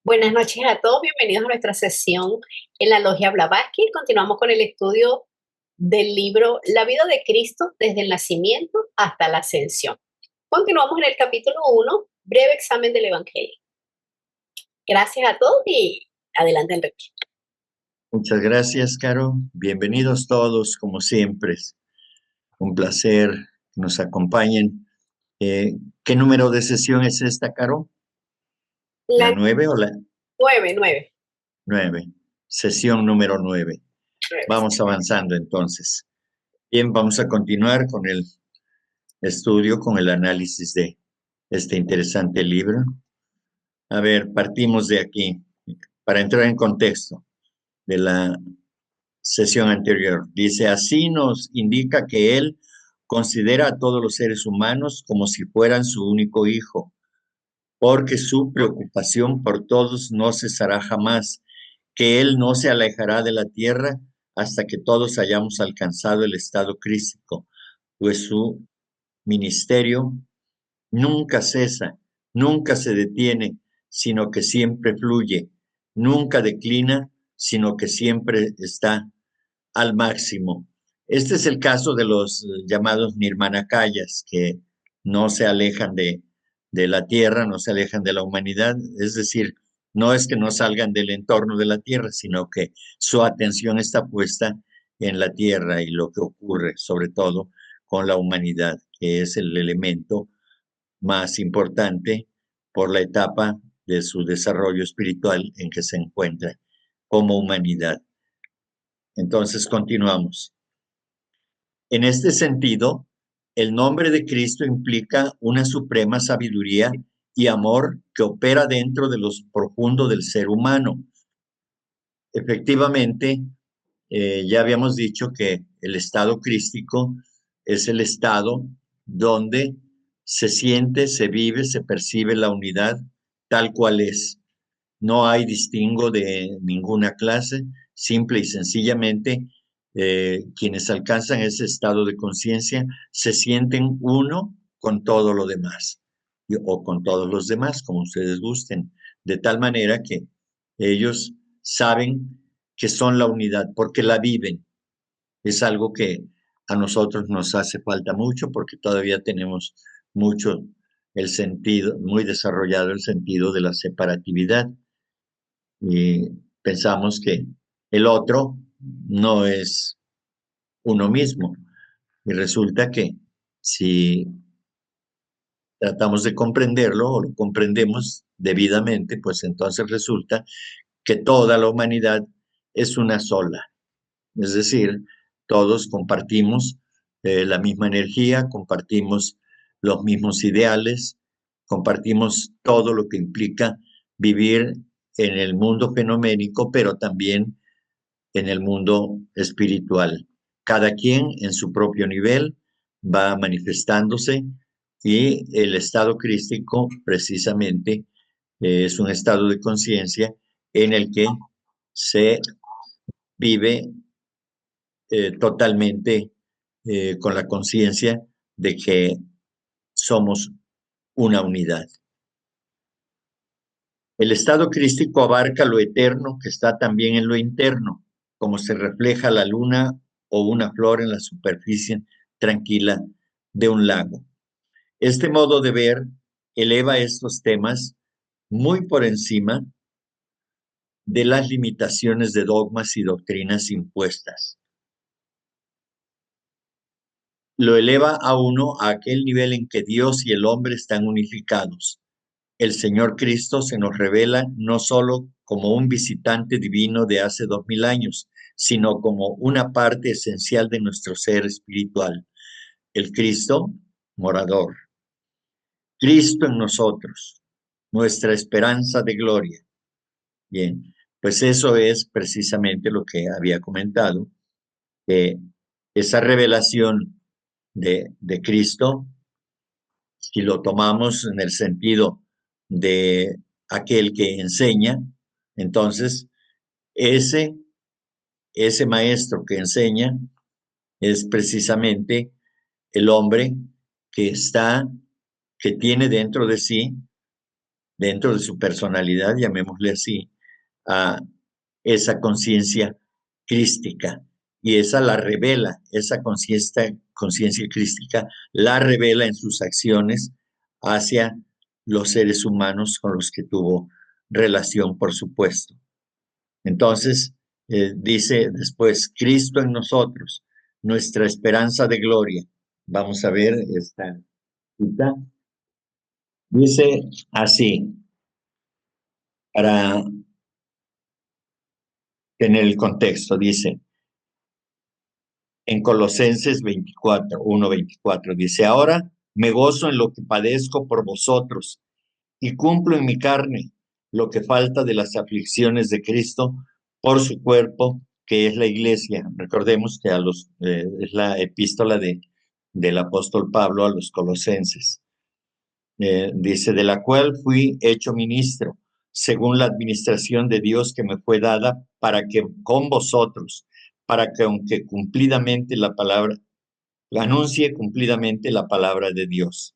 Buenas noches a todos, bienvenidos a nuestra sesión en la Logia Blavatsky. Continuamos con el estudio del libro La vida de Cristo desde el nacimiento hasta la ascensión. Continuamos en el capítulo 1, breve examen del Evangelio. Gracias a todos y adelante, Enrique. Muchas gracias, Caro. Bienvenidos todos, como siempre. Un placer que nos acompañen. ¿Qué número de sesión es esta, Caro? ¿La La 9 o la 9. 9? Sesión número 9. Vamos avanzando entonces. Bien, vamos a continuar con el estudio, con el análisis de este interesante libro. A ver, partimos de aquí para entrar en contexto de la sesión anterior. Dice, así nos indica que él considera a todos los seres humanos como si fueran su único hijo, porque su preocupación por todos no cesará jamás, que él no se alejará de la tierra hasta que todos hayamos alcanzado el estado crístico, pues su ministerio nunca cesa, nunca se detiene, sino que siempre fluye, nunca declina, sino que siempre está al máximo. Este es el caso de los llamados nirmanakayas, que no se alejan de la tierra, no se alejan de la humanidad, es decir, no es que no salgan del entorno de la tierra, sino que su atención está puesta en la tierra y lo que ocurre, sobre todo con la humanidad, que es el elemento más importante por la etapa de su desarrollo espiritual en que se encuentra como humanidad. Entonces, continuamos. En este sentido, el nombre de Cristo implica una suprema sabiduría y amor que opera dentro de lo profundo del ser humano. Efectivamente, ya habíamos dicho que el estado crístico es el estado donde se siente, se vive, se percibe la unidad tal cual es. No hay distingo de ninguna clase, simple y sencillamente quienes alcanzan ese estado de conciencia se sienten uno con todo lo demás, o con todos los demás, como ustedes gusten, de tal manera que ellos saben que son la unidad, porque la viven. Es algo que a nosotros nos hace falta mucho, porque todavía tenemos mucho el sentido, muy desarrollado el sentido de la separatividad. Y pensamos que el otro no es uno mismo. Y resulta que si tratamos de comprenderlo o lo comprendemos debidamente, pues entonces resulta que toda la humanidad es una sola. Es decir, todos compartimos la misma energía, compartimos los mismos ideales, compartimos todo lo que implica vivir en el mundo fenoménico, pero también en el mundo espiritual. Cada quien en su propio nivel va manifestándose y el estado crístico precisamente es un estado de conciencia en el que se vive totalmente con la conciencia de que somos una unidad. El estado crístico abarca lo eterno que está también en lo interno, como se refleja la luna o una flor en la superficie tranquila de un lago. Este modo de ver eleva estos temas muy por encima de las limitaciones de dogmas y doctrinas impuestas. Lo eleva a uno a aquel nivel en que Dios y el hombre están unificados. El Señor Cristo se nos revela no solo como un visitante divino de hace 2000 años, sino como una parte esencial de nuestro ser espiritual. El Cristo morador. Cristo en nosotros, nuestra esperanza de gloria. Bien, pues eso es precisamente lo que había comentado, que esa revelación de Cristo, si lo tomamos en el sentido de aquel que enseña, entonces ese, ese maestro que enseña es precisamente el hombre que está, que tiene dentro de sí dentro de su personalidad, llamémosle así, a esa conciencia crística. Y esa la revela, esa conciencia crística la revela en sus acciones hacia los seres humanos con los que tuvo relación, por supuesto. Entonces, dice después, Cristo en nosotros, nuestra esperanza de gloria. Vamos a ver esta cita. Dice así, para tener el contexto, dice en Colosenses 24, 1:24, dice, ahora me gozo en lo que padezco por vosotros y cumplo en mi carne lo que falta de las aflicciones de Cristo por su cuerpo, que es la iglesia. Recordemos que es la epístola del apóstol Pablo a los colosenses. Dice, de la cual fui hecho ministro, según la administración de Dios que me fue dada, para que con vosotros, para que aunque cumplidamente la palabra, anuncie cumplidamente la palabra de Dios.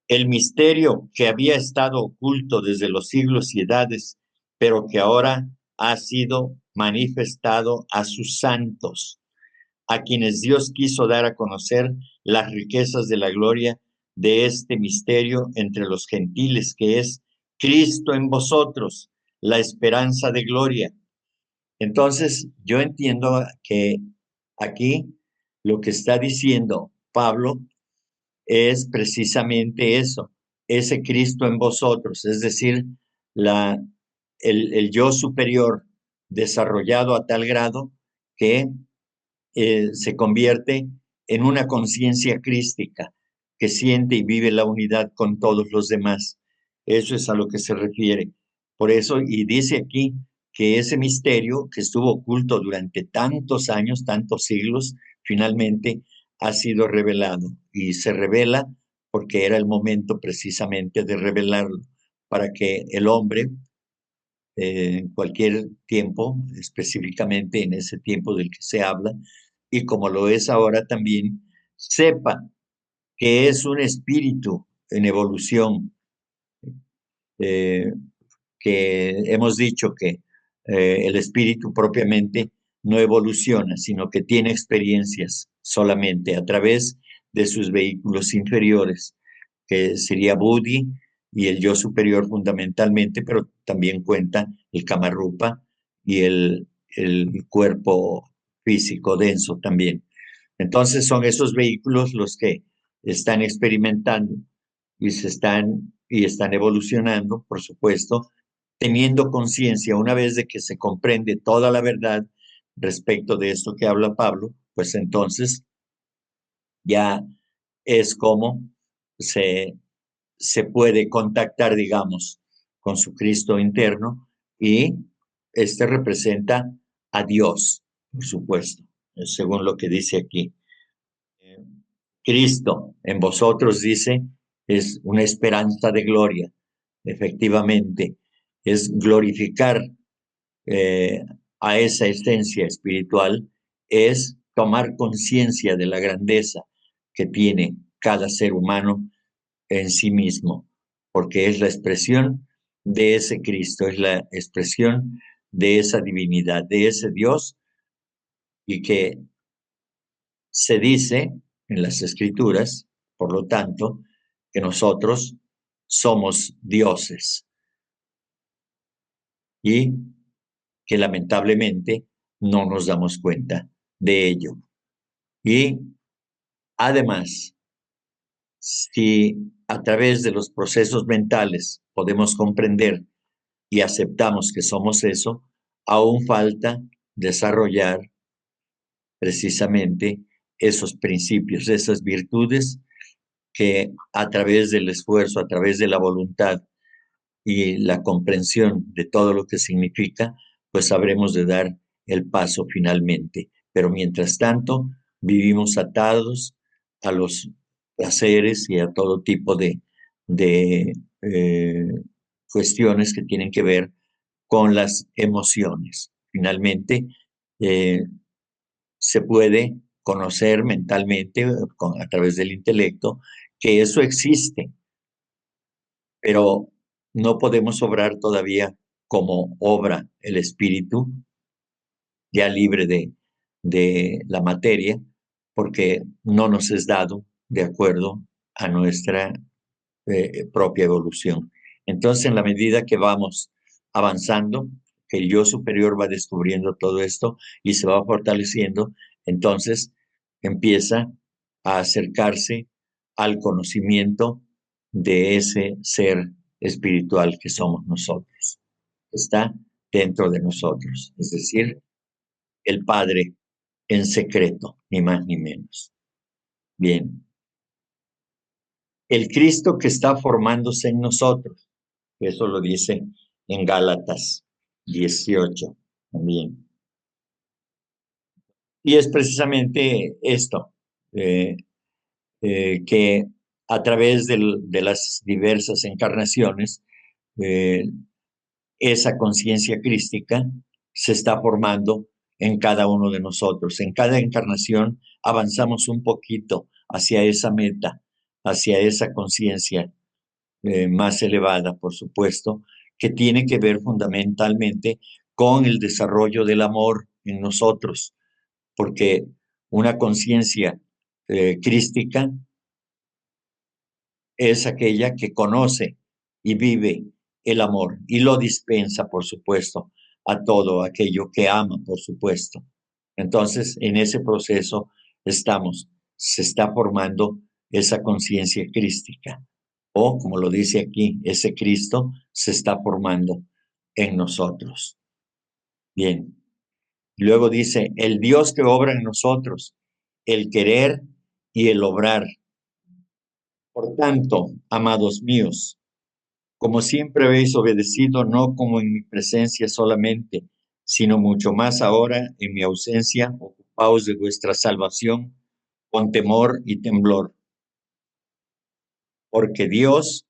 El misterio que había estado oculto desde los siglos y edades, pero que ahora ha sido manifestado a sus santos, a quienes Dios quiso dar a conocer las riquezas de la gloria de este misterio entre los gentiles, que es Cristo en vosotros, la esperanza de gloria. Entonces, yo entiendo que aquí lo que está diciendo Pablo es precisamente eso, ese Cristo en vosotros, es decir, el yo superior desarrollado a tal grado que se convierte en una conciencia crística que siente y vive la unidad con todos los demás. Eso es a lo que se refiere. Por eso, y dice aquí que ese misterio que estuvo oculto durante tantos años, tantos siglos, finalmente ha sido revelado y se revela porque era el momento precisamente de revelarlo para que el hombre en cualquier tiempo, específicamente en ese tiempo del que se habla, y como lo es ahora también, sepa que es un espíritu en evolución, eh, que hemos dicho que el espíritu propiamente no evoluciona, sino que tiene experiencias solamente a través de sus vehículos inferiores, que sería Buddhi y el yo superior fundamentalmente, pero también cuenta el Kamarupa y el cuerpo físico denso también. Entonces son esos vehículos los que están experimentando y están evolucionando, por supuesto, teniendo conciencia una vez de que se comprende toda la verdad respecto de esto que habla Pablo, pues entonces ya es como se, se puede contactar, digamos, con su Cristo interno y este representa a Dios, por supuesto, según lo que dice aquí. Cristo en vosotros, dice, es una esperanza de gloria, efectivamente, es glorificar eh, a esa esencia espiritual, es tomar conciencia de la grandeza que tiene cada ser humano en sí mismo, porque es la expresión de ese Cristo, es la expresión de esa divinidad, de ese Dios, y que se dice en las Escrituras, por lo tanto, que nosotros somos dioses y que lamentablemente no nos damos cuenta de ello. Y además, si a través de los procesos mentales podemos comprender y aceptamos que somos eso, aún falta desarrollar precisamente esos principios, esas virtudes que a través del esfuerzo, a través de la voluntad y la comprensión de todo lo que significa, pues habremos de dar el paso finalmente. Pero mientras tanto, vivimos atados a los placeres y a todo tipo de cuestiones que tienen que ver con las emociones. Finalmente, eh, se puede conocer mentalmente a través del intelecto que eso existe, pero no podemos obrar todavía como obra el Espíritu, ya libre de la materia, porque no nos es dado de acuerdo a nuestra propia evolución. Entonces, en la medida que vamos avanzando, que el yo superior va descubriendo todo esto y se va fortaleciendo, entonces empieza a acercarse al conocimiento de ese ser espiritual que somos nosotros. Está dentro de nosotros, es decir, el Padre en secreto, ni más ni menos. Bien, el Cristo que está formándose en nosotros, eso lo dice en Gálatas 18 también. Y es precisamente esto, que a través de las diversas encarnaciones, esa conciencia crística se está formando en cada uno de nosotros. En cada encarnación avanzamos un poquito hacia esa meta, hacia esa conciencia más elevada, por supuesto, que tiene que ver fundamentalmente con el desarrollo del amor en nosotros, porque una conciencia crística es aquella que conoce y vive el amor y lo dispensa, por supuesto, a todo aquello que ama, por supuesto. Entonces, en ese proceso estamos, se está formando esa conciencia crística, o como lo dice aquí, ese Cristo se está formando en nosotros. Bien, luego dice, el Dios que obra en nosotros, el querer y el obrar. Por tanto, amados míos, como siempre habéis obedecido, no como en mi presencia solamente, sino mucho más ahora en mi ausencia, ocupaos de vuestra salvación con temor y temblor, porque Dios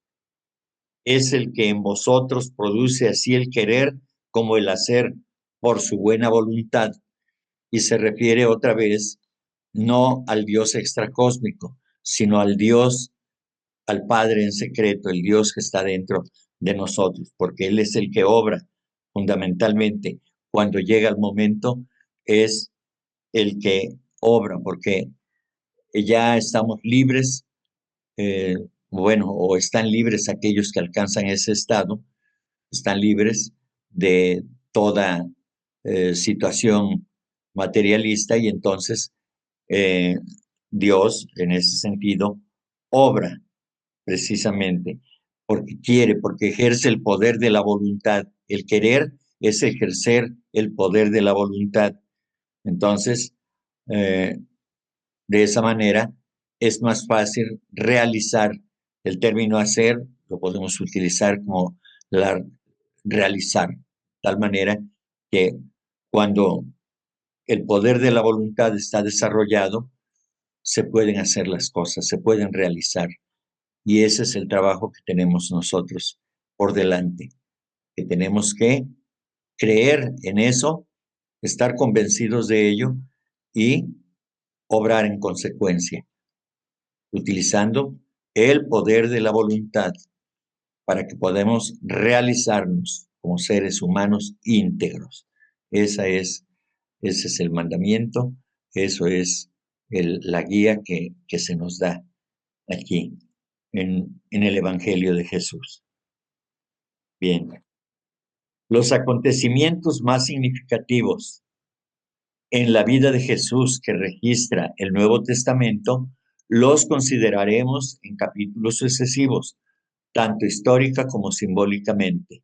es el que en vosotros produce así el querer como el hacer por su buena voluntad. Y se refiere otra vez no al Dios extracósmico, sino al Dios, al Padre en secreto, el Dios que está dentro de nosotros, porque Él es el que obra fundamentalmente. Cuando llega el momento, es el que obra, porque ya estamos libres, bueno, o están libres aquellos que alcanzan ese estado, están libres de toda situación materialista y entonces eh, Dios, en ese sentido, obra precisamente porque quiere, porque ejerce el poder de la voluntad. El querer es ejercer el poder de la voluntad. Entonces, de esa manera es más fácil realizar. El término hacer lo podemos utilizar como la, realizar, de tal manera que cuando el poder de la voluntad está desarrollado, se pueden hacer las cosas, se pueden realizar. Y ese es el trabajo que tenemos nosotros por delante, que tenemos que creer en eso, estar convencidos de ello y obrar en consecuencia, utilizando el poder de la voluntad para que podamos realizarnos como seres humanos íntegros. Ese es el mandamiento, eso es la guía que se nos da aquí en el Evangelio de Jesús. Bien, los acontecimientos más significativos en la vida de Jesús que registra el Nuevo Testamento los consideraremos en capítulos sucesivos, tanto histórica como simbólicamente.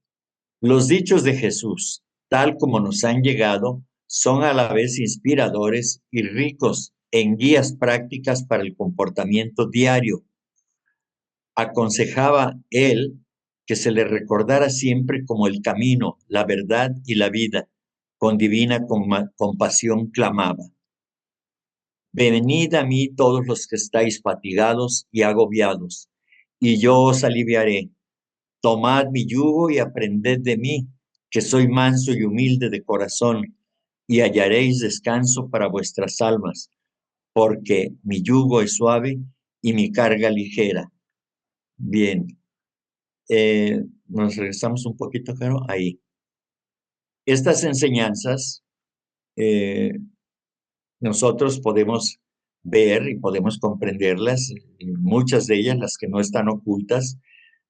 Los dichos de Jesús, tal como nos han llegado, son a la vez inspiradores y ricos en guías prácticas para el comportamiento diario. Aconsejaba él que se le recordara siempre como el camino, la verdad y la vida. Con divina compasión clamaba: venid a mí todos los que estáis fatigados y agobiados, y yo os aliviaré. Tomad mi yugo y aprended de mí, que soy manso y humilde de corazón, y hallaréis descanso para vuestras almas, porque mi yugo es suave y mi carga ligera. Bien, Nos regresamos un poquito, Caro, ahí. Estas enseñanzas nosotros podemos ver y podemos comprenderlas, muchas de ellas, las que no están ocultas,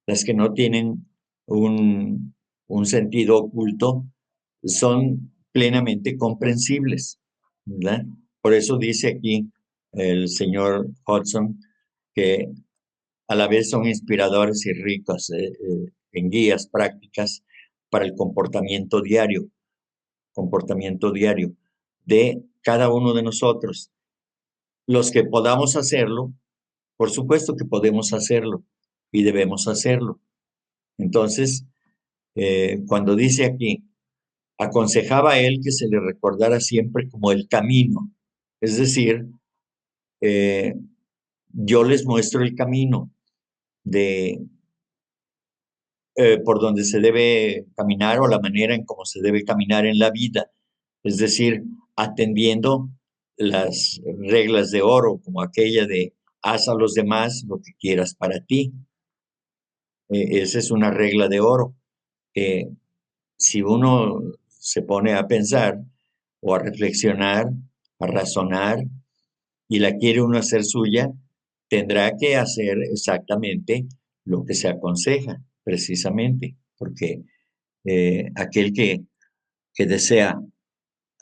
las que no tienen un sentido oculto, son plenamente comprensibles, ¿verdad? Por eso dice aquí el señor Hudson que a la vez son inspiradores y ricos en guías prácticas para el comportamiento diario de cada uno de nosotros. Los que podamos hacerlo, por supuesto que podemos hacerlo y debemos hacerlo. Entonces, cuando dice aquí, aconsejaba a él que se le recordara siempre como el camino, es decir, eh, yo les muestro el camino de por donde se debe caminar o la manera en cómo se debe caminar en la vida, es decir, atendiendo las reglas de oro, como aquella de haz a los demás lo que quieras para ti. Esa es una regla de oro. Si uno se pone a pensar o a reflexionar, a razonar, y la quiere uno hacer suya, tendrá que hacer exactamente lo que se aconseja, precisamente, porque aquel que desea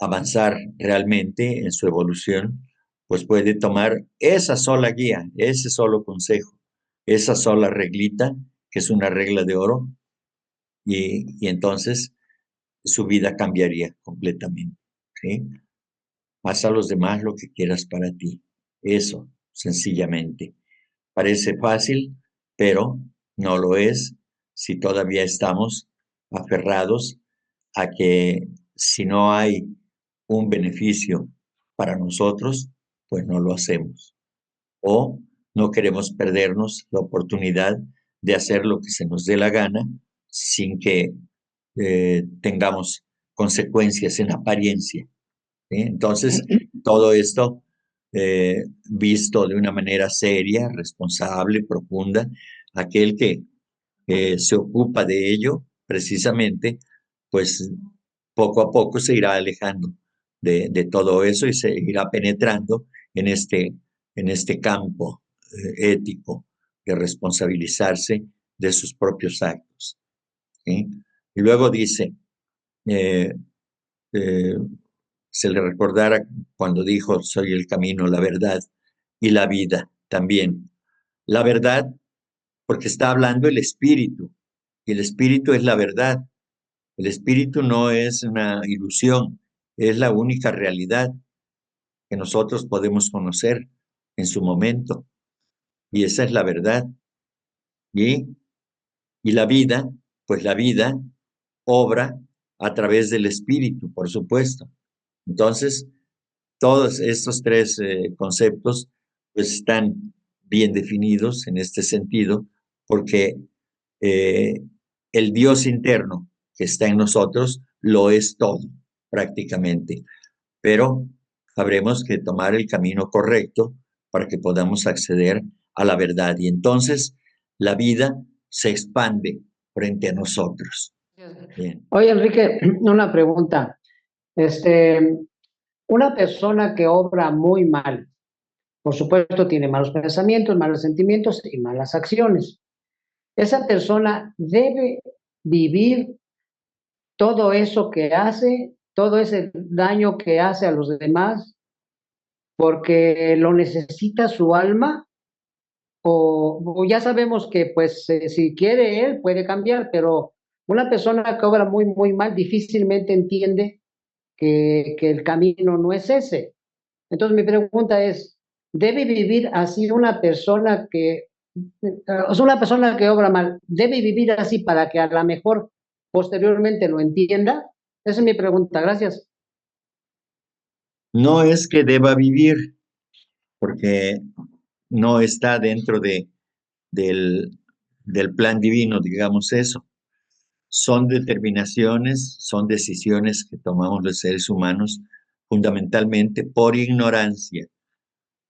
avanzar realmente en su evolución, pues puede tomar esa sola guía, ese solo consejo, esa sola reglita, que es una regla de oro, y entonces su vida cambiaría completamente, ¿sí? Haz a los demás lo que quieras para ti. Eso, sencillamente. Parece fácil, pero no lo es si todavía estamos aferrados a que si no hay un beneficio para nosotros, pues no lo hacemos. O no queremos perdernos la oportunidad de hacer lo que se nos dé la gana sin que tengamos consecuencias en apariencia. ¿Sí? Entonces, todo esto visto de una manera seria, responsable, profunda, aquel que se ocupa de ello, precisamente, pues poco a poco se irá alejando de todo eso y se irá penetrando en este campo ético de responsabilizarse de sus propios actos. ¿Sí? Y luego dice, eh, eh, se le recordara cuando dijo, soy el camino, la verdad y la vida también. La verdad, porque está hablando el espíritu, y el espíritu es la verdad. El espíritu no es una ilusión, es la única realidad que nosotros podemos conocer en su momento, y esa es la verdad. Y, y la vida, pues la vida obra a través del espíritu, por supuesto. Entonces, todos estos tres conceptos pues están bien definidos en este sentido, porque eh, el Dios interno que está en nosotros lo es todo, prácticamente. Pero habremos que tomar el camino correcto para que podamos acceder a la verdad. Y entonces la vida se expande frente a nosotros. Bien. Oye, Enrique, una pregunta. Este, una persona que obra muy mal, por supuesto, tiene malos pensamientos, malos sentimientos y malas acciones. Esa persona debe vivir todo eso que hace, todo ese daño que hace a los demás, porque lo necesita su alma, o ya sabemos que, pues, si quiere él, puede cambiar, pero una persona que obra muy, muy mal difícilmente entiende que el camino no es ese. Entonces mi pregunta es, ¿debe vivir así una persona que obra mal, debe vivir así para que a lo mejor posteriormente lo entienda? Esa es mi pregunta, gracias. No es que deba vivir, porque no está dentro del, del plan divino, digamos eso. Son determinaciones, son decisiones que tomamos los seres humanos fundamentalmente por ignorancia,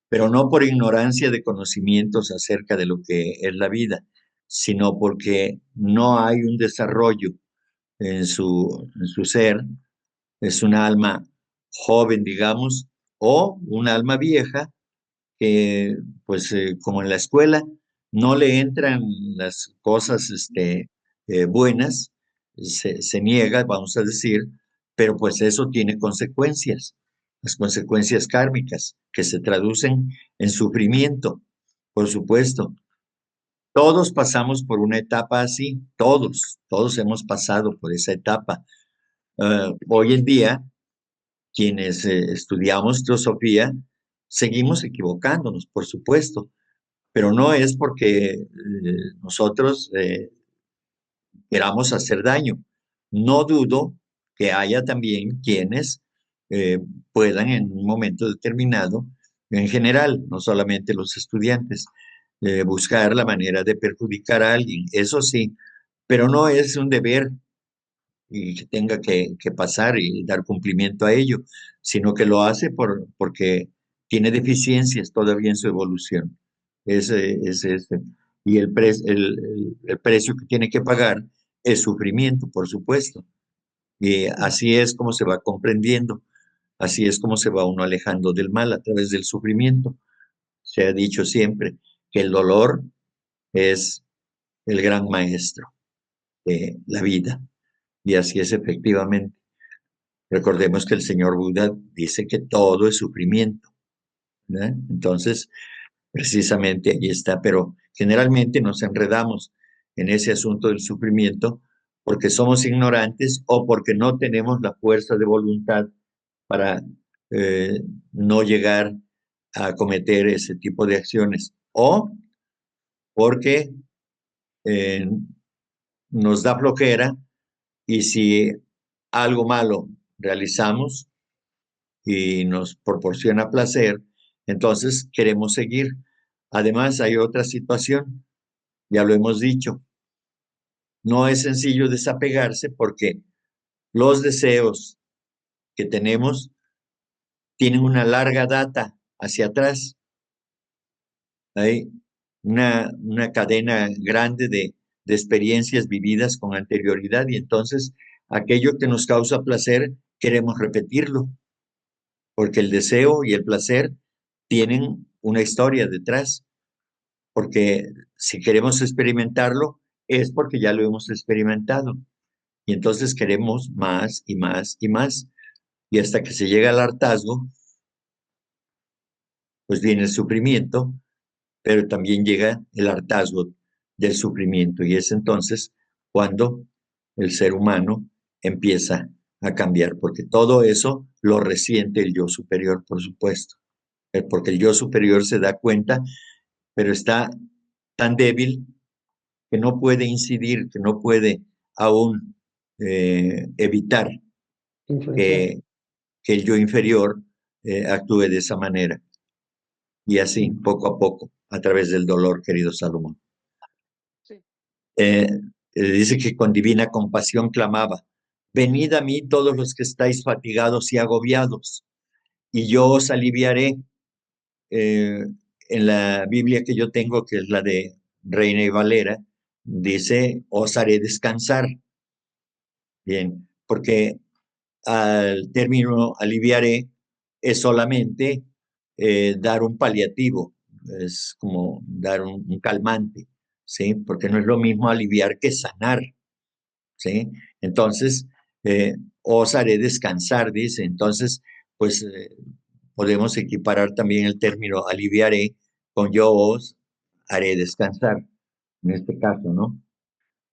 pero no por ignorancia de conocimientos acerca de lo que es la vida, sino porque no hay un desarrollo en su ser. Es un alma joven, digamos, o un alma vieja que, pues, como en la escuela, no le entran las cosas buenas, se niega, vamos a decir, pero pues eso tiene consecuencias, las consecuencias kármicas, que se traducen en sufrimiento, por supuesto. Todos pasamos por una etapa así, todos hemos pasado por esa etapa. Hoy en día, quienes estudiamos teosofía, seguimos equivocándonos, por supuesto, pero no es porque nosotros queramos hacer daño. No dudo que haya también quienes eh, puedan en un momento determinado, en general, no solamente los estudiantes, buscar la manera de perjudicar a alguien, eso sí, pero no es un deber y que tenga que pasar y dar cumplimiento a ello, sino que lo hace porque tiene deficiencias todavía en su evolución. Ese. Y el precio que tiene que pagar es sufrimiento, por supuesto. Y así es como se va comprendiendo, así es como se va uno alejando del mal a través del sufrimiento. Se ha dicho siempre que el dolor es el gran maestro de la vida. Y así es efectivamente. Recordemos que el señor Buda dice que todo es sufrimiento, ¿verdad? Entonces, precisamente ahí está, pero generalmente nos enredamos en ese asunto del sufrimiento porque somos ignorantes o porque no tenemos la fuerza de voluntad para eh, no llegar a cometer ese tipo de acciones o porque eh, nos da flojera y si algo malo realizamos, y nos proporciona placer, entonces queremos seguir. Además, hay otra situación, ya lo hemos dicho, no es sencillo desapegarse porque los deseos que tenemos tienen una larga data hacia atrás. Hay una cadena grande de experiencias vividas con anterioridad y entonces aquello que nos causa placer queremos repetirlo, porque el deseo y el placer tienen una historia detrás, porque si queremos experimentarlo es porque ya lo hemos experimentado y entonces queremos más y más y más y hasta que se llega al hartazgo, pues viene el sufrimiento, pero también llega el hartazgo del sufrimiento y es entonces cuando el ser humano empieza a cambiar, porque todo eso lo resiente el yo superior, por supuesto, porque el yo superior se da cuenta, pero está tan débil que no puede incidir, que no puede aún evitar influenciar. que el yo inferior actúe de esa manera. Y así, poco a poco, a través del dolor, querido Salomón. Sí. Dice que con divina compasión clamaba, venid a mí todos los que estáis fatigados y agobiados, y yo os aliviaré. En la Biblia que yo tengo, que es la de Reina y Valera, dice, os haré descansar. Bien, porque al término aliviaré es solamente dar un paliativo, es como dar un calmante, ¿sí? Porque no es lo mismo aliviar que sanar, ¿sí? Entonces, os haré descansar, dice. Entonces, pues podemos equiparar también el término aliviaré con yo os haré descansar, en este caso, ¿no?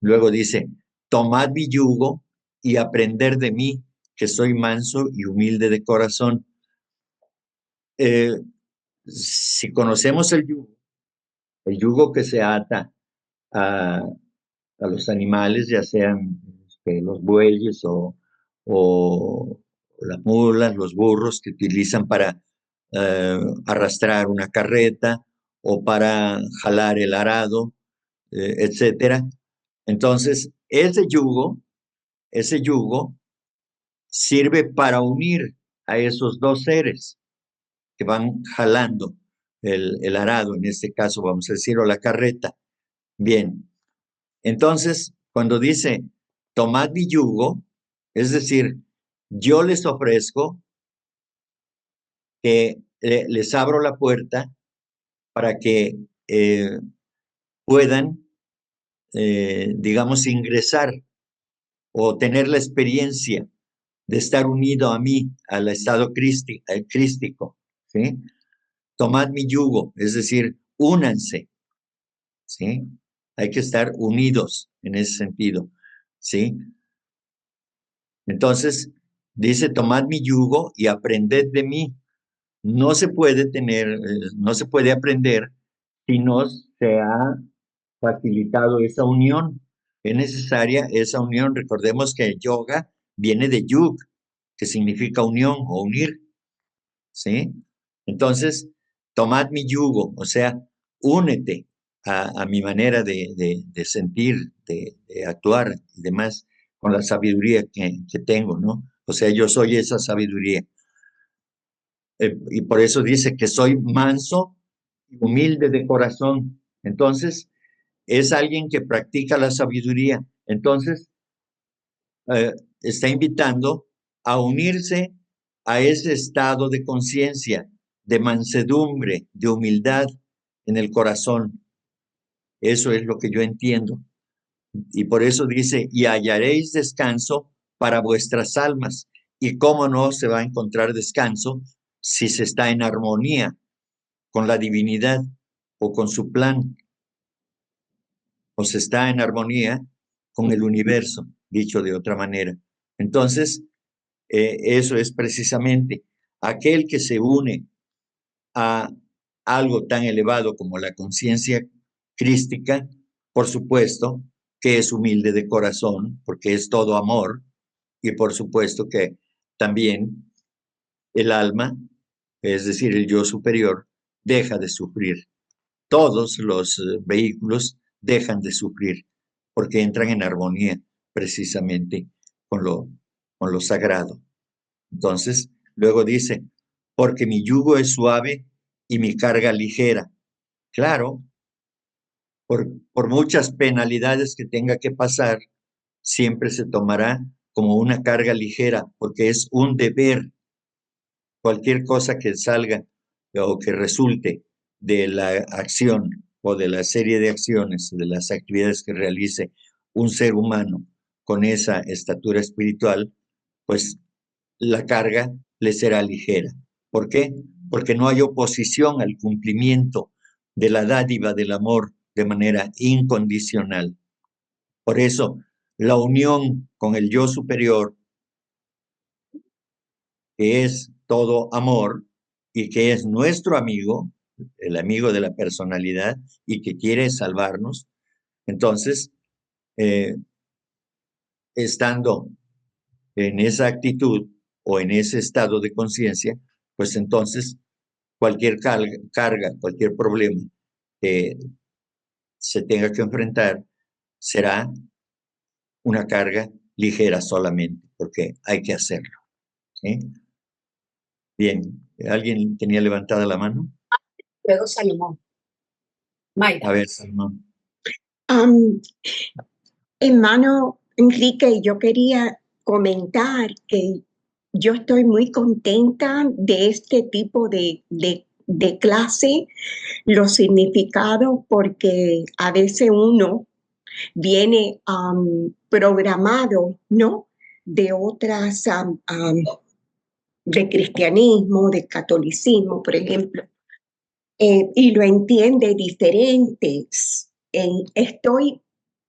Luego dice, tomad mi yugo y aprender de mí, que soy manso y humilde de corazón. Eh, si conocemos el yugo que se ata a los animales, ya sean los bueyes o las mulas, los burros que utilizan para arrastrar una carreta o para jalar el arado, etcétera. Entonces, ese yugo sirve para unir a esos dos seres que van jalando el arado, en este caso vamos a decir, o la carreta. Bien, Entonces, cuando dice, tomad mi yugo, es decir, yo les ofrezco que les abro la puerta para que puedan, digamos, ingresar o tener la experiencia de estar unido a mí, al estado crístico, ¿sí? Tomad mi yugo, es decir, únanse, ¿sí? Hay que estar unidos en ese sentido, ¿sí? Entonces, dice, tomad mi yugo y aprended de mí. No se puede no se puede aprender si no se ha facilitado esa unión. Es necesaria esa unión. Recordemos que yoga viene de yug, que significa unión o unir, ¿sí? Entonces, tomad mi yugo, o sea, únete a mi manera de sentir, de actuar y demás, con la sabiduría que tengo, ¿no? O sea, yo soy esa sabiduría. Y por eso dice que soy manso y humilde de corazón. Entonces, es alguien que practica la sabiduría. Entonces, está invitando a unirse a ese estado de conciencia, de mansedumbre, de humildad en el corazón. Eso es lo que yo entiendo. Y por eso dice, y hallaréis descanso para vuestras almas. ¿Y cómo no se va a encontrar descanso si se está en armonía con la divinidad o con su plan? O se está en armonía con el universo, dicho de otra manera. Entonces, eso es precisamente aquel que se une a algo tan elevado como la conciencia crística, por supuesto que es humilde de corazón, porque es todo amor, y por supuesto que también el alma, es decir, el yo superior, deja de sufrir. Todos los vehículos dejan de sufrir porque entran en armonía precisamente con lo sagrado. Entonces, luego dice, porque mi yugo es suave y mi carga ligera. Claro, por muchas penalidades que tenga que pasar, siempre se tomará como una carga ligera, porque es un deber. Cualquier cosa que salga o que resulte de la acción o de la serie de acciones, de las actividades que realice un ser humano con esa estatura espiritual, pues la carga le será ligera. ¿Por qué? Porque no hay oposición al cumplimiento de la dádiva del amor de manera incondicional. Por eso, la unión con el yo superior, que es todo amor y que es nuestro amigo, el amigo de la personalidad y que quiere salvarnos, entonces, estando en esa actitud o en ese estado de conciencia, pues entonces cualquier carga, cualquier problema que se tenga que enfrentar será una carga ligera solamente, porque hay que hacerlo. ¿Sí? Bien, ¿alguien tenía levantada la mano? Luego Salomón. Mayra. A ver, Salomón. Hermano Enrique, yo quería comentar que yo estoy muy contenta de este tipo de clase, los significados, porque a veces uno viene programado, ¿no? De otras, de cristianismo, de catolicismo, por ejemplo, y lo entiende diferentes. Estoy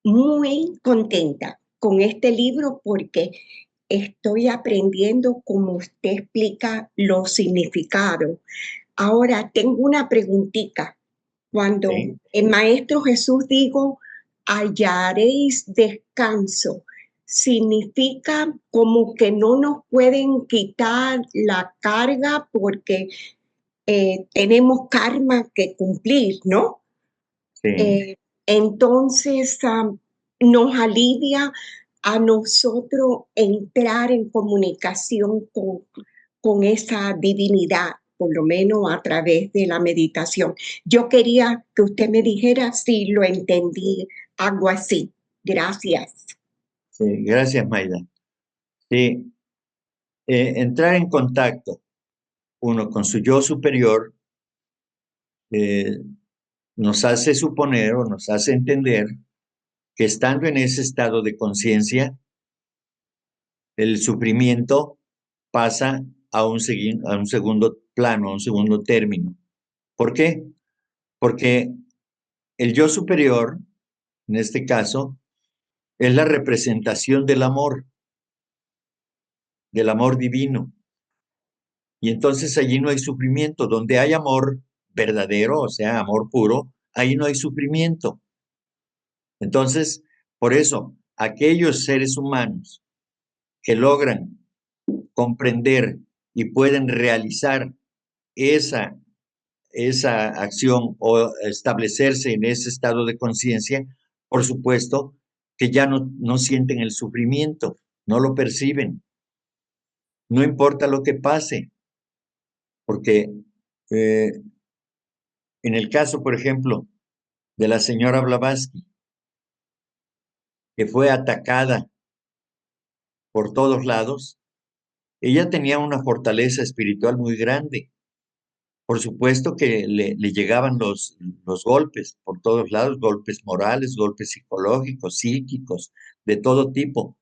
muy contenta con este libro porque estoy aprendiendo cómo usted explica los significados. Ahora, tengo una preguntita. Cuando Sí. el Maestro Jesús dijo, hallaréis descanso, significa como que no nos pueden quitar la carga porque tenemos karma que cumplir, ¿no? Sí. Entonces, nos alivia a nosotros entrar en comunicación con esa divinidad, por lo menos a través de la meditación. Yo quería que usted me dijera si lo entendí, algo así. Gracias. Sí, gracias, Mayra. Sí, entrar en contacto uno con su yo superior nos hace suponer o nos hace entender que estando en ese estado de conciencia, el sufrimiento pasa a un segundo plano, a un segundo término. ¿Por qué? Porque el yo superior, en este caso, es la representación del amor divino. Y entonces allí no hay sufrimiento. Donde hay amor verdadero, o sea, amor puro, ahí no hay sufrimiento. Entonces, por eso, aquellos seres humanos que logran comprender y pueden realizar esa acción o establecerse en ese estado de conciencia, por supuesto que ya no sienten el sufrimiento, no lo perciben, no importa lo que pase, porque en el caso, por ejemplo, de la señora Blavatsky, que fue atacada por todos lados, ella tenía una fortaleza espiritual muy grande. Por supuesto que le llegaban los golpes por todos lados, golpes morales, golpes psicológicos, psíquicos, de todo tipo.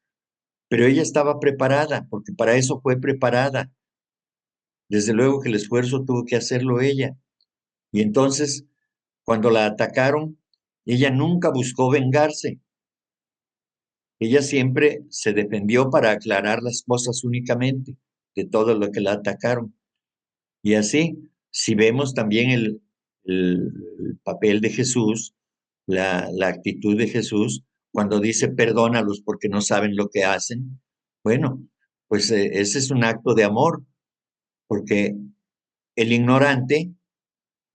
Pero ella estaba preparada, porque para eso fue preparada. Desde luego que el esfuerzo tuvo que hacerlo ella. Y entonces, cuando la atacaron, ella nunca buscó vengarse. Ella siempre se defendió para aclarar las cosas únicamente de todo lo que la atacaron. Y así, si vemos también el papel de Jesús, la actitud de Jesús, cuando dice perdónalos porque no saben lo que hacen, bueno, pues ese es un acto de amor, porque el ignorante,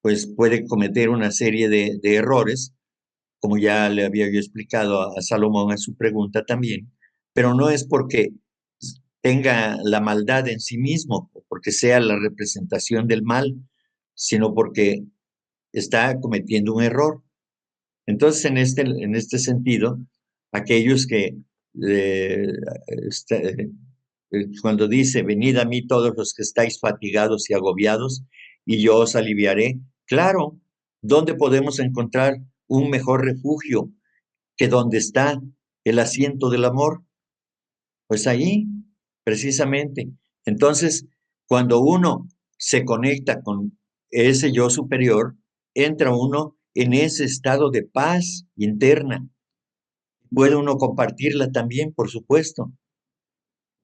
pues puede cometer una serie de errores, como ya le había yo explicado a Salomón en su pregunta también, pero no es porque tenga la maldad en sí mismo, o porque sea la representación del mal, sino porque está cometiendo un error. Entonces, en este sentido, aquellos que cuando dice, venid a mí todos los que estáis fatigados y agobiados, y yo os aliviaré, claro, ¿dónde podemos encontrar un mejor refugio que donde está el asiento del amor? Pues ahí, precisamente. Entonces, cuando uno se conecta con ese yo superior, entra uno en ese estado de paz interna. Puede uno compartirla también, por supuesto.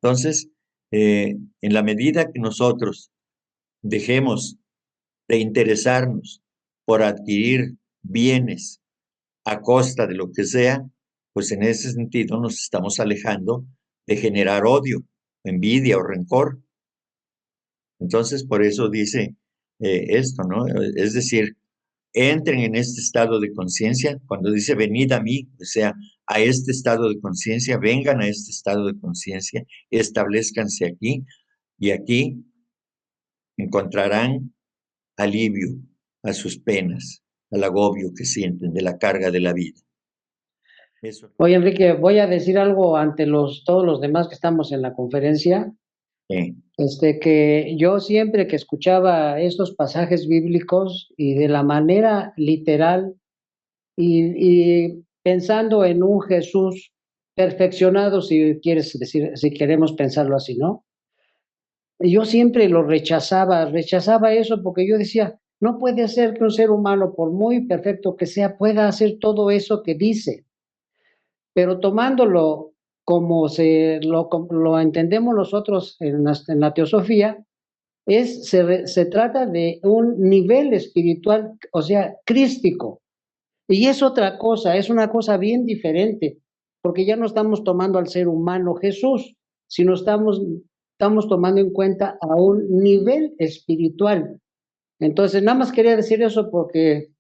Entonces, en la medida que nosotros dejemos de interesarnos por adquirir bienes a costa de lo que sea, pues en ese sentido nos estamos alejando de generar odio, envidia o rencor. Entonces, por eso dice esto, ¿no? Es decir, entren en este estado de conciencia. Cuando dice venid a mí, o sea, a este estado de conciencia, vengan a este estado de conciencia, establezcanse aquí y aquí encontrarán alivio a sus penas, al agobio que sienten de la carga de la vida. Eso. Oye, Enrique, voy a decir algo ante todos los demás que estamos en la conferencia. Que yo siempre que escuchaba estos pasajes bíblicos y de la manera literal y pensando en un Jesús perfeccionado, si quieres decir, si queremos pensarlo así, ¿no? Yo siempre lo rechazaba eso porque yo decía, no puede ser que un ser humano, por muy perfecto que sea, pueda hacer todo eso que dice. Pero tomándolo como lo entendemos nosotros en la teosofía, se trata de un nivel espiritual, o sea, crístico. Y es otra cosa, es una cosa bien diferente, porque ya no estamos tomando al ser humano Jesús, sino estamos tomando en cuenta a un nivel espiritual. Entonces, nada más quería decir eso porque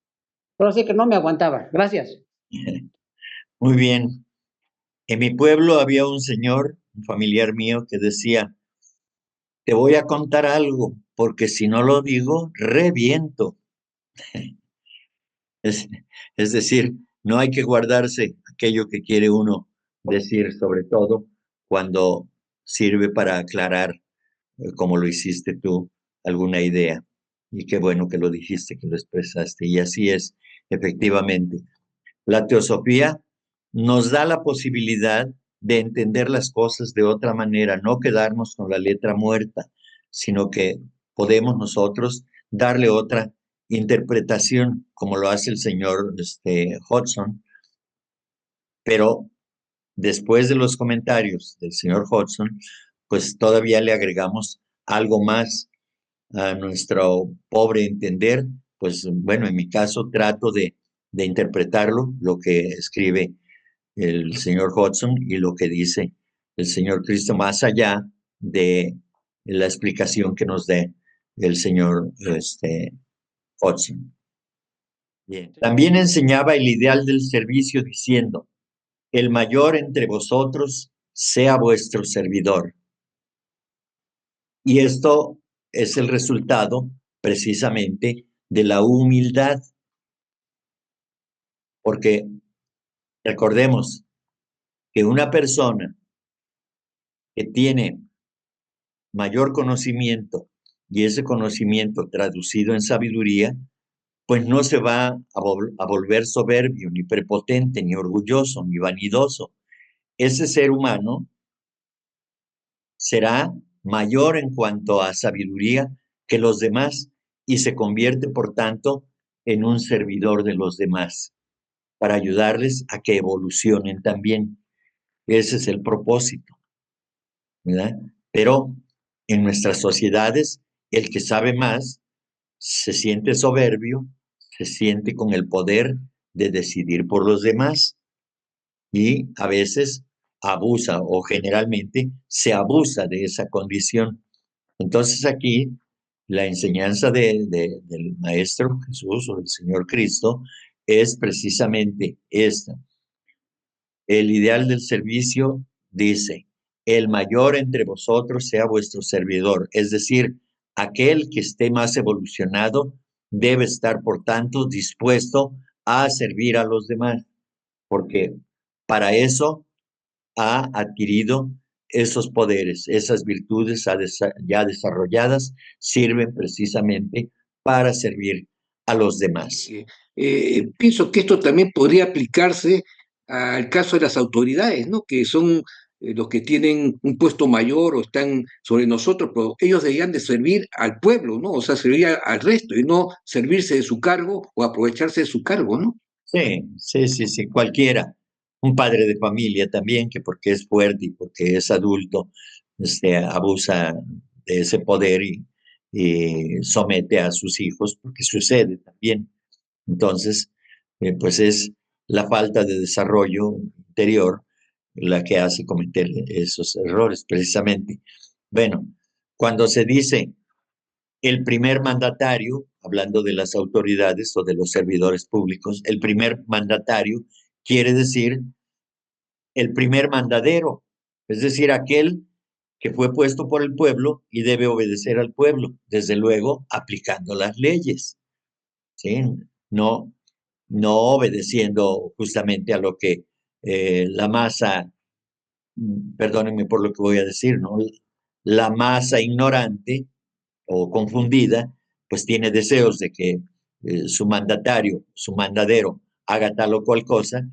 ahora sí que no me aguantaba. Gracias. Muy bien. En mi pueblo había un señor, un familiar mío, que decía, te voy a contar algo, porque si no lo digo, reviento. Es decir, no hay que guardarse aquello que quiere uno decir, sobre todo cuando sirve para aclarar, como lo hiciste tú, alguna idea. Y qué bueno que lo dijiste, que lo expresaste. Y así es, efectivamente. La teosofía nos da la posibilidad de entender las cosas de otra manera, no quedarnos con la letra muerta, sino que podemos nosotros darle otra interpretación, como lo hace el señor Hodgson, pero después de los comentarios del señor Hodgson, pues todavía le agregamos algo más a nuestro pobre entender. Pues bueno, en mi caso trato de interpretarlo, lo que escribe el señor Hodgson y lo que dice el señor Cristo, más allá de la explicación que nos dé el señor Hodgson. Bien. También enseñaba el ideal del servicio diciendo: el mayor entre vosotros sea vuestro servidor. Y esto es el resultado precisamente de la humildad, porque recordemos que una persona que tiene mayor conocimiento y ese conocimiento traducido en sabiduría, pues no se va a volver soberbio, ni prepotente, ni orgulloso, ni vanidoso. Ese ser humano será mayor en cuanto a sabiduría que los demás y se convierte, por tanto, en un servidor de los demás para ayudarles a que evolucionen también. Ese es el propósito, ¿verdad? Pero en nuestras sociedades, el que sabe más se siente soberbio, se siente con el poder de decidir por los demás y a veces abusa o generalmente se abusa de esa condición. Entonces aquí la enseñanza del Maestro Jesús o del Señor Cristo es precisamente esta. El ideal del servicio dice: el mayor entre vosotros sea vuestro servidor, es decir, aquel que esté más evolucionado debe estar, por tanto, dispuesto a servir a los demás, porque para eso ha adquirido esos poderes, esas virtudes ya desarrolladas, sirven precisamente para servir a los demás. Pienso que esto también podría aplicarse al caso de las autoridades, ¿no? Que son los que tienen un puesto mayor o están sobre nosotros, pero ellos deberían de servir al pueblo, ¿no? O sea, servir al resto y no servirse de su cargo o aprovecharse de su cargo, ¿no? Sí, cualquiera. Un padre de familia también, que porque es fuerte y porque es adulto, abusa de ese poder y somete a sus hijos, porque sucede también. Entonces, pues es la falta de desarrollo interior la que hace cometer esos errores, precisamente. Bueno, cuando se dice el primer mandatario, hablando de las autoridades o de los servidores públicos, el primer mandatario quiere decir el primer mandadero, es decir, aquel que fue puesto por el pueblo y debe obedecer al pueblo, desde luego aplicando las leyes, ¿sí? No, no obedeciendo justamente a lo que la masa, perdónenme por lo que voy a decir, ¿no? La masa ignorante o confundida, pues tiene deseos de que su mandatario, su mandadero, haga tal o cual cosa,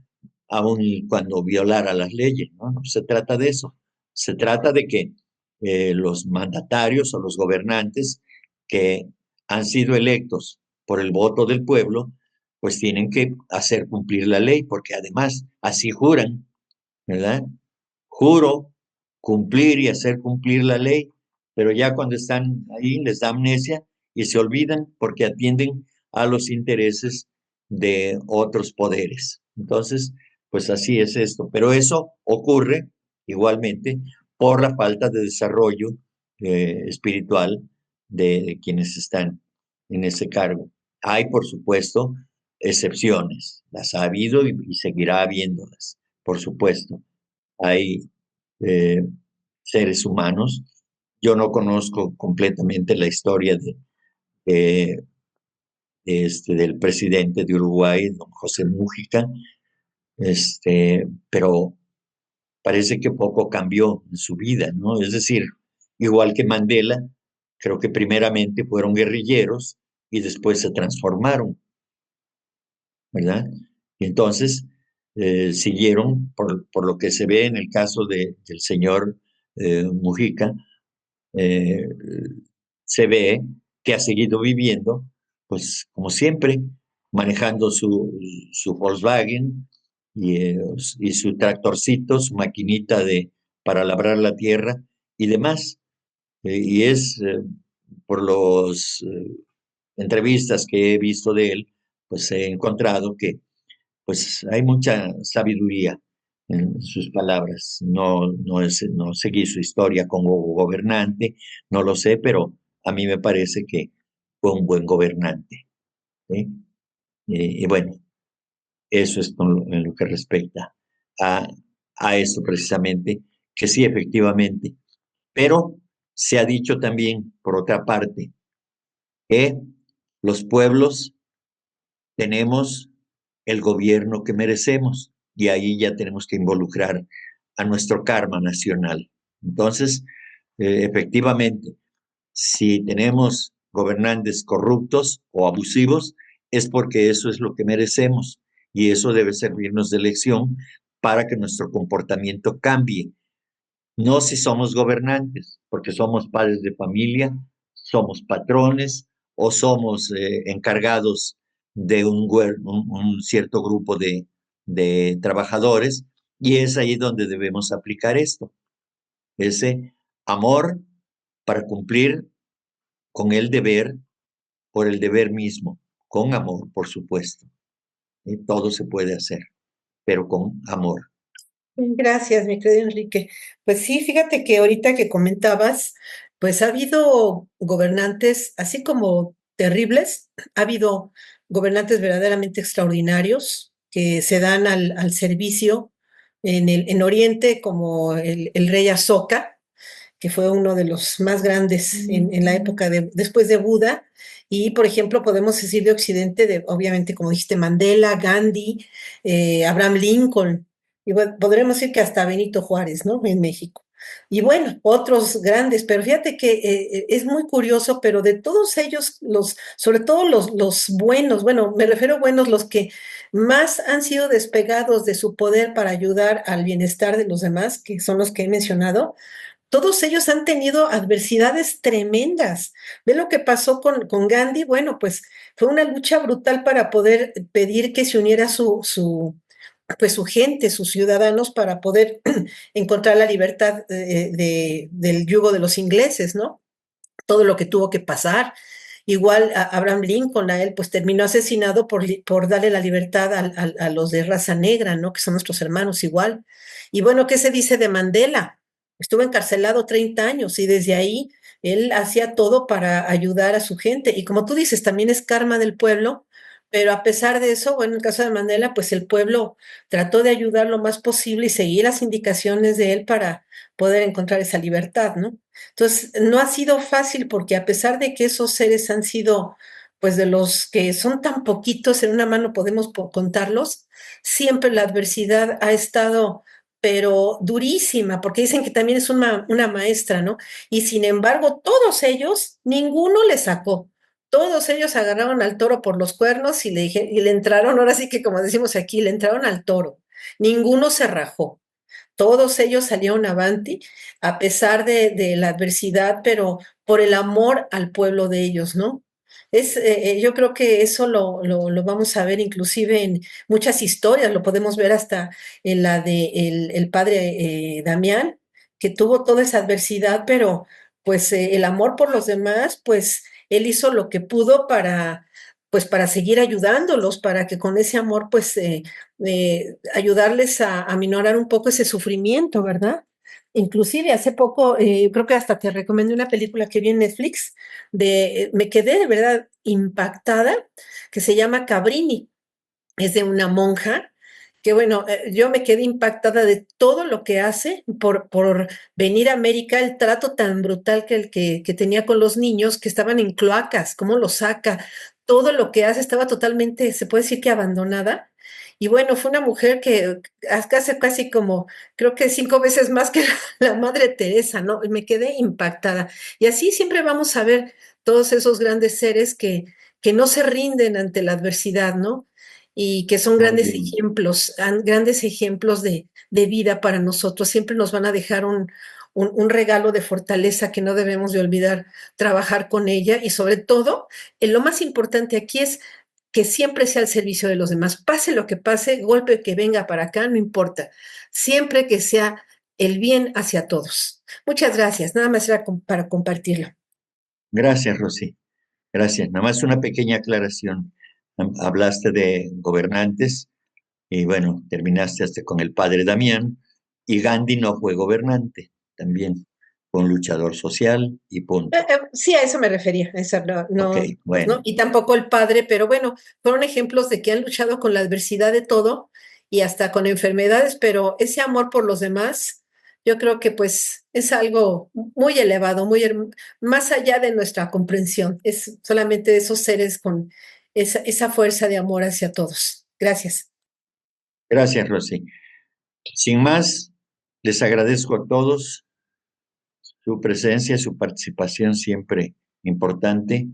aun cuando violara las leyes, ¿no? No se trata de eso. Se trata de que los mandatarios o los gobernantes que han sido electos por el voto del pueblo, pues tienen que hacer cumplir la ley, porque además así juran, ¿verdad? Juro cumplir y hacer cumplir la ley, pero ya cuando están ahí les da amnesia y se olvidan porque atienden a los intereses de otros poderes. Entonces, pues así es esto. Pero eso ocurre igualmente por la falta de desarrollo espiritual de quienes están en ese cargo. Hay, por supuesto, excepciones. Las ha habido y seguirá habiéndolas, por supuesto. Hay eh, seres humanos. Yo no conozco completamente la historia del presidente de Uruguay, don José Mújica, pero parece que poco cambió en su vida, ¿no? Es decir, igual que Mandela, creo que primeramente fueron guerrilleros y después se transformaron, ¿verdad? Y entonces siguieron, por lo que se ve en el caso del señor Mujica, eh, se ve que ha seguido viviendo, pues como siempre, manejando su Volkswagen y su tractorcito, su maquinita para labrar la tierra y demás. Y es por las entrevistas que he visto de él, pues he encontrado que pues hay mucha sabiduría en sus palabras. No seguí su historia como gobernante, no lo sé, pero a mí me parece que fue un buen gobernante. ¿Sí? Y bueno, eso es en lo que respecta a, a eso precisamente, que sí, efectivamente. Pero se ha dicho también, por otra parte, que los pueblos tenemos el gobierno que merecemos y ahí ya tenemos que involucrar a nuestro karma nacional. Entonces, efectivamente, si tenemos gobernantes corruptos o abusivos, es porque eso es lo que merecemos y eso debe servirnos de lección para que nuestro comportamiento cambie. No si somos gobernantes, porque somos padres de familia, somos patrones o somos encargados de un cierto grupo de trabajadores, y es ahí donde debemos aplicar esto, ese amor para cumplir con el deber, por el deber mismo, con amor, por supuesto. Y todo se puede hacer, pero con amor. Gracias, mi querido Enrique. Pues sí, fíjate que ahorita que comentabas, pues ha habido gobernantes así como terribles, ha habido gobernantes verdaderamente extraordinarios que se dan al servicio en Oriente, como el rey Asoka, que fue uno de los más grandes en la época después de Buda. Y, por ejemplo, podemos decir de Occidente, obviamente, como dijiste, Mandela, Gandhi, Abraham Lincoln, y bueno, podremos decir que hasta Benito Juárez, ¿no? En México. Y bueno, otros grandes, pero fíjate que es muy curioso, pero de todos ellos, sobre todo los buenos, bueno, me refiero a buenos, los que más han sido despegados de su poder para ayudar al bienestar de los demás, que son los que he mencionado, todos ellos han tenido adversidades tremendas. Ve lo que pasó con Gandhi. Bueno, pues fue una lucha brutal para poder pedir que se uniera pues su gente, sus ciudadanos, para poder encontrar la libertad del yugo de los ingleses, ¿no? Todo lo que tuvo que pasar. Igual a Abraham Lincoln, a él, pues terminó asesinado por darle la libertad a los de raza negra, ¿no? Que son nuestros hermanos igual. Y bueno, ¿qué se dice de Mandela? Estuvo encarcelado 30 años y desde ahí él hacía todo para ayudar a su gente. Y como tú dices, también es karma del pueblo, pero a pesar de eso, bueno, en el caso de Mandela, pues el pueblo trató de ayudar lo más posible y seguir las indicaciones de él para poder encontrar esa libertad, ¿no? Entonces, no ha sido fácil porque a pesar de que esos seres han sido, pues de los que son tan poquitos, en una mano podemos contarlos, siempre la adversidad ha estado, pero durísima, porque dicen que también es una maestra, ¿no? Y sin embargo, todos ellos, ninguno le sacó. Todos ellos agarraron al toro por los cuernos y le entraron, ahora sí que como decimos aquí, le entraron al toro. Ninguno se rajó. Todos ellos salieron avanti a pesar de la adversidad, pero por el amor al pueblo de ellos, ¿no? Yo creo que eso lo vamos a ver inclusive en muchas historias, lo podemos ver hasta en la de el padre Damián, que tuvo toda esa adversidad, pero pues el amor por los demás, pues él hizo lo que pudo pues para seguir ayudándolos, para que con ese amor pues ayudarles a minorar un poco ese sufrimiento, ¿verdad? Inclusive hace poco, creo que hasta te recomendé una película que vi en Netflix, me quedé de verdad impactada, que se llama Cabrini, es de una monja, que bueno, yo me quedé impactada de todo lo que hace por venir a América, el trato tan brutal que tenía con los niños que estaban en cloacas, cómo los saca, todo lo que hace estaba totalmente, se puede decir que abandonada, Y bueno, fue una mujer que hace casi como, creo que 5 veces más que la Madre Teresa, ¿no? Y me quedé impactada. Y así siempre vamos a ver todos esos grandes seres que no se rinden ante la adversidad, ¿no? Y que son Muy bien. grandes ejemplos de vida para nosotros. Siempre nos van a dejar un regalo de fortaleza que no debemos de olvidar trabajar con ella y sobre todo, lo más importante aquí es que siempre sea al servicio de los demás. Pase lo que pase, golpe que venga para acá, no importa. Siempre que sea el bien hacia todos. Muchas gracias. Nada más era para compartirlo. Gracias, Rosy. Gracias. Nada más una pequeña aclaración. Hablaste de gobernantes y bueno, terminaste hasta con el padre Damián, y Gandhi no fue gobernante, también fue un luchador social y punto. Sí, a eso me refería. Esa Ok, pues, ¿no? bueno, Y tampoco el padre, pero bueno, fueron ejemplos de que han luchado con la adversidad de todo y hasta con enfermedades, pero ese amor por los demás, yo creo que pues es algo muy elevado, más allá de nuestra comprensión. Es solamente esos seres con esa fuerza de amor hacia todos. Gracias. gracias, Rosy. Sin más, les agradezco a todos su presencia, su participación siempre importante,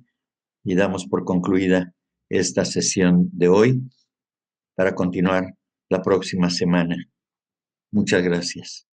y damos por concluida esta sesión de hoy para continuar la próxima semana. Muchas gracias.